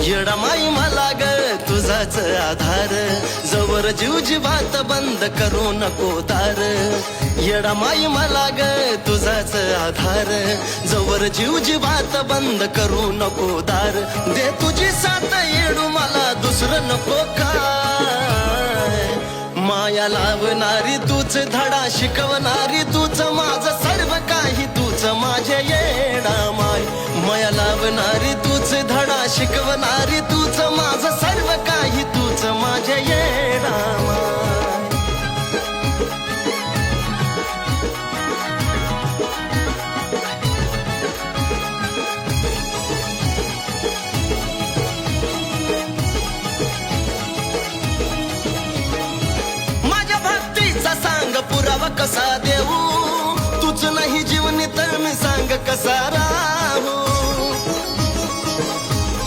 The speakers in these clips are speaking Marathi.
येडा माई मला ग तुझाच आधार, जवळ जीव जीवात बंद करू नको दार. येडा माई मला ग तुझाच आधार, जवळ जीव जीवात बंद करू नको दार. दे तुझी साथ येडू मला दुसरं नको काय. माया लावणारी तूच, धडा शिकवणारी तूच, माझं सर्व काही तूच माझे येडा माय. माया लावणारी तूच, धडा शिकवणारी तूच, माझं सर्व काही तूच माझे येडा माय. सांग पुरावा कसा देऊ, तूच नाही जीवनी तर मी सांग कसा राहू.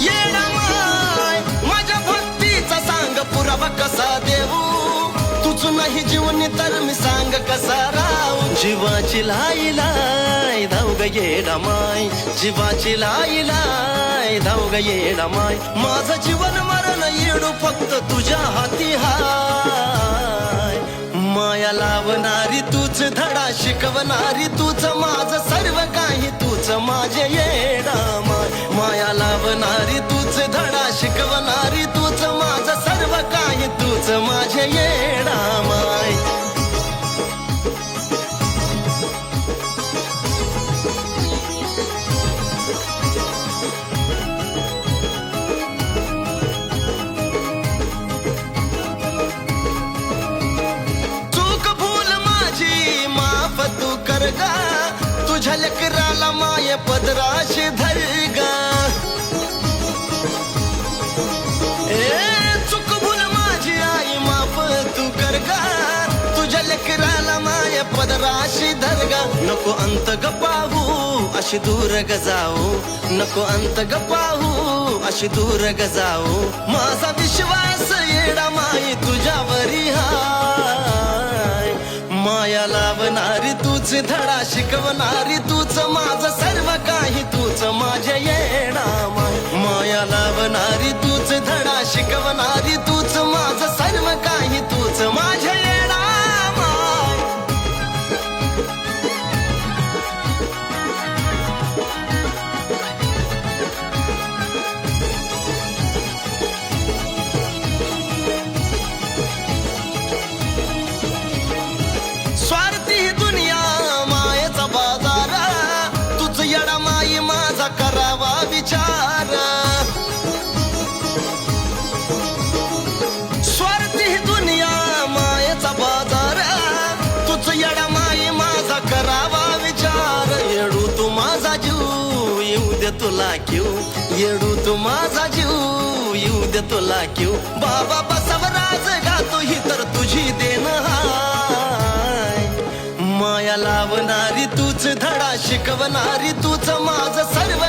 येडा माय माझ्या भक्तीचा सांग पुरावा कसा देऊ, तूच नाही जीवनी तर मी सांग कसा राहू. जीवाची लाई लाई धाव ग येडा माय, जीवाची लाई लाई धाव ग येडा माय. माझं जीवन मरण येडू फक्त तुझ्या हाती हाय. माया लावणारी तूच, धडा शिकवणारी तूच, माझं सर्व काही तूच माझे येडा माय. माया लावणारी तूच, धडा शिकवणारी तूच, माझं सर्व काही तूच माझे येडा माय. तुझ्या लेकराला माये पदराशी धर गा. चुक भूल माझी आई माफ तू कर गा, तुझ्या लेकराला माये पदराशी धर गा. नको अंत ग पाहू अशी दूर ग जाऊ, नको अंत ग पाहू अशी दूर ग जाऊ. माझा विश्वास येडा माई तुझ्यावरी हाय. माया लावणारी तूच, धडा शिकवणारी तूच, माझं सर्व काही तूच माझे येडा माय. माया लावणारी तूच, धडा शिकवणारी तूच, माझं सर्व काही तूच माझे येडा माय. स्वार्थी दुनिया मायेचा बाजार, तुझ येडा माई माझा करावा विचार. स्वार्थी दुनिया मायेचा बाजार, तुझ येडा माई माझा करावा विचार. येडू तू माझा जीव येऊ दे तुला क्यू, येडू तू माझा जीव येऊ दे तुला क्यू. बाबा बसवराज गातो ही तर तुझी देण हाय. माया लावणारी तूच, धडा शिकवणारी तूच, माझं सर्व